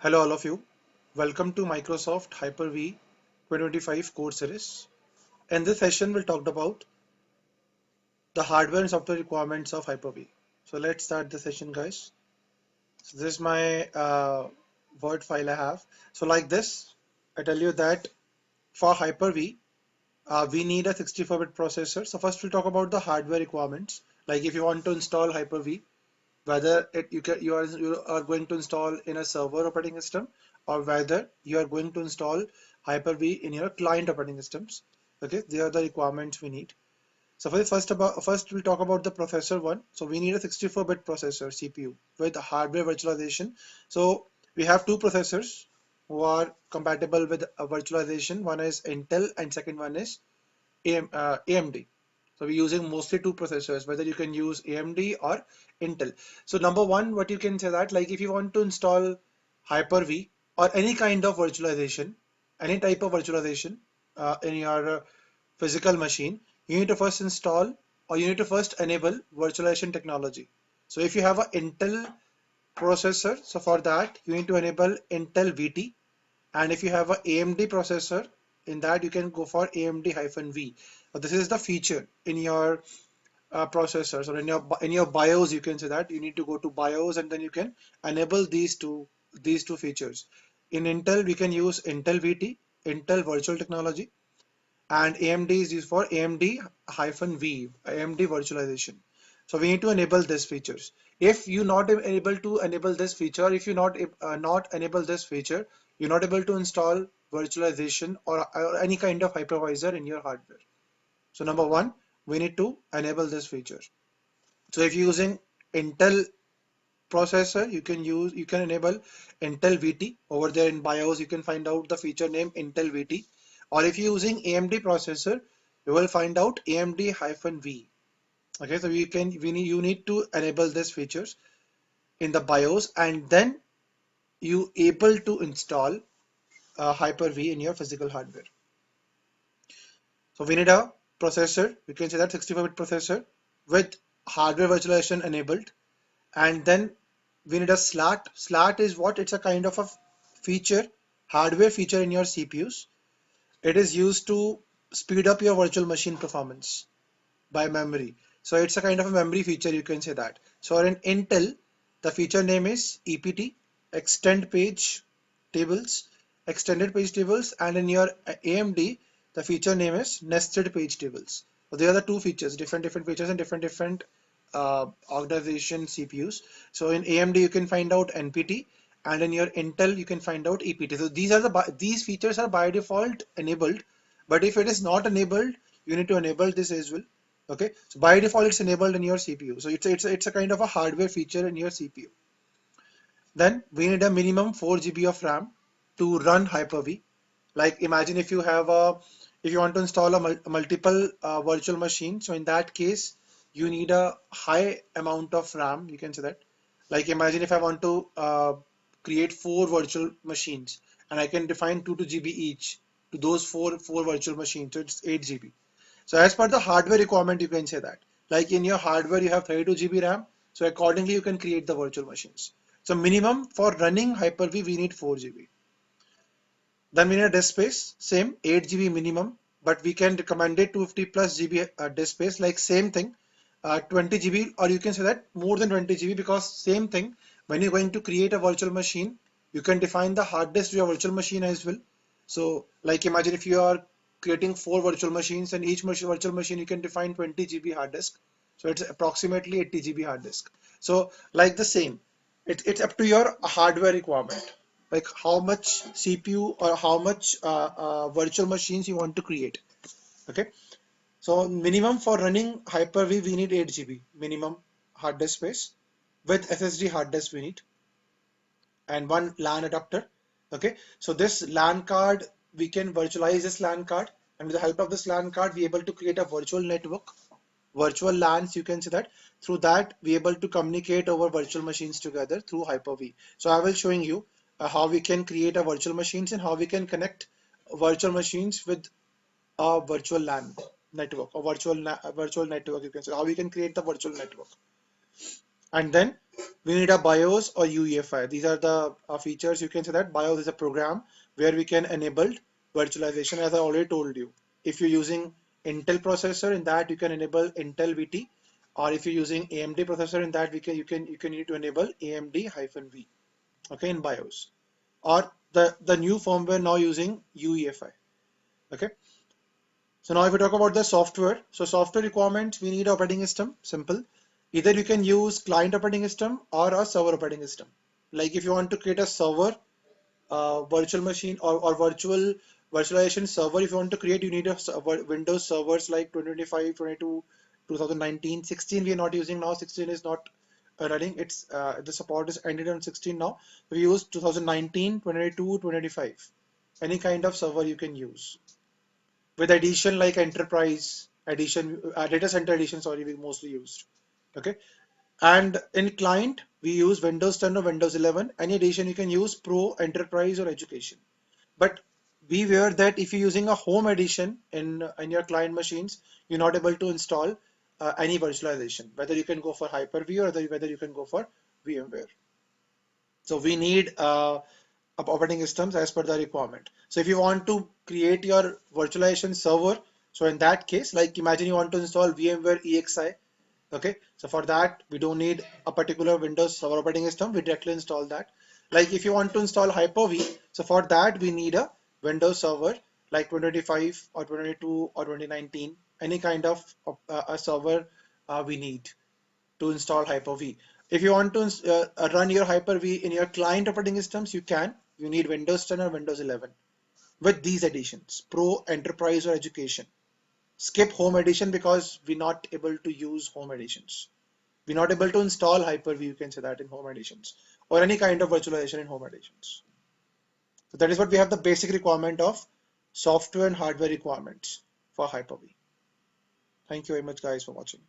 Hello all of you. Welcome to Microsoft Hyper-V 2025 course series. In this session, we'll talk about the hardware and software requirements of Hyper-V. So let's start the session, guys. So this is my Word file I have. So like this, I tell you that for Hyper-V, we need a 64-bit processor. So first we'll talk about the hardware requirements. Like if you want to install Hyper-V, whether you are going to install in a server operating system or whether you are going to install Hyper-V in your client operating systems. Okay, they are the requirements we need. So for the first we'll talk about the processor one. So we need a 64-bit processor CPU with hardware virtualization. So we have two processors who are compatible with virtualization. One is Intel and second one is AMD. So we're using mostly two processors, whether you can use AMD or Intel. So number one, what you can say that like if you want to install Hyper-V or any kind of virtualization, any type of virtualization in your physical machine, you need to first install or you need to first enable virtualization technology. So if you have an Intel processor, so for that you need to enable Intel VT, and if you have an AMD processor, in that you can go for AMD-V. So this is the feature in your processors or in your BIOS. You can say that you need to go to BIOS and then you can enable these two features. In Intel, we can use Intel VT, Intel Virtual Technology, and AMD is used for AMD-V, AMD virtualization. So we need to enable these features. If you not able to enable this feature, if you not enable this feature, you're not able to install virtualization or any kind of hypervisor in your hardware. So number one, we need to enable this feature. So if you're using Intel processor, you can enable Intel VT over there in BIOS. You can find out the feature name Intel VT, or if you're using AMD processor, you will find out AMD-V. Okay, so you need to enable these features in the BIOS, and then you able to install Hyper-V in your physical hardware. So we need a processor. We can say that 64-bit processor with hardware virtualization enabled, and then we need a SLAT. SLAT is what? It's a kind of a feature, hardware feature in your CPUs. It is used to speed up your virtual machine performance by memory. So it's a kind of a memory feature, you can say that. So in Intel, the feature name is EPT, extend page tables, extended page tables, and in your AMD, the feature name is nested page tables. So there are the two features, different features and different organization CPUs. So in AMD, you can find out NPT, and in your Intel, you can find out EPT. So these features are by default enabled, but if it is not enabled, you need to enable this as well. Okay, so by default it's enabled in your CPU. So it's a kind of a hardware feature in your CPU. Then we need a minimum 4 GB of RAM to run Hyper-V. Like imagine if you want to install a multiple virtual machine. So in that case, you need a high amount of RAM. You can say that. Like imagine if I want to create 4 virtual machines, and I can define 2 GB each to those four virtual machines. So it's 8 GB. So as per the hardware requirement, you can say that. Like in your hardware, you have 32 GB RAM. So accordingly, you can create the virtual machines. So minimum for running Hyper-V, we need 4 GB. Then we need a disk space, same 8 GB minimum, but we can recommend it 250 plus GB disk space, like same thing, 20 GB, or you can say that more than 20 GB, because same thing, when you're going to create a virtual machine, you can define the hard disk of your virtual machine as well. So like imagine if you are creating 4 virtual machines, and each virtual machine you can define 20 GB hard disk. So it's approximately 80 GB hard disk. So like the same, it's up to your hardware requirement, like how much CPU or how much virtual machines you want to create. Okay, so minimum for running Hyper-V, we need 8 GB minimum hard disk space. With SSD hard disk we need, and one LAN adapter. Okay, so this LAN card, we can virtualize this LAN card, and with the help of this LAN card, we able to create a virtual network, virtual LANs, you can say that. Through that, we able to communicate over virtual machines together through Hyper-V. So I will showing you how we can create a virtual machines and how we can connect virtual machines with a virtual LAN network or virtual network, you can say how we can create the virtual network. And then we need a BIOS or UEFI. These are the features. You can say that BIOS is a program where we can enable virtualization, as I already told you. If you're using Intel processor, in that you can enable Intel VT, or if you're using AMD processor, in that you can need to enable AMD-V, okay, in BIOS, or the new firmware now using UEFI. Okay. So now if we talk about the software, so software requirements, we need operating system, simple. Either you can use client operating system or a server operating system. Like if you want to create a server, virtual machine or virtualization server, if you want to create, you need a Windows servers like 2025, 22, 2019, 16 we are not using now, 16 is not running, it's the support is ended on 16 now. We use 2019, 22, 2025. Any kind of server you can use with edition like enterprise edition, data center edition, sorry, we mostly used. Okay. And in client, we use Windows 10 or Windows 11. Any edition you can use Pro, Enterprise, or Education. But beware that if you're using a home edition in your client machines, you're not able to install any virtualization. Whether you can go for Hyper-V or whether you can go for VMware. So we need operating systems as per the requirement. So if you want to create your virtualization server, so in that case, like imagine you want to install VMware EXI. Okay, so for that we don't need a particular Windows server operating system. We directly install that. Like if you want to install Hyper-V, so for that we need a Windows server like 2025 or 2022 or 2019, any kind of a server we need to install Hyper-V. If you want to run your Hyper-V in your client operating systems, you can. You need Windows 10 or Windows 11 with these editions, Pro, Enterprise, or Education. Skip Home Edition because we're not able to use Home Editions. We're not able to install Hyper-V, you can say that, in Home Editions, or any kind of virtualization in Home Editions. So that is what we have, the basic requirement of software and hardware requirements for Hyper-V. Thank you very much guys for watching.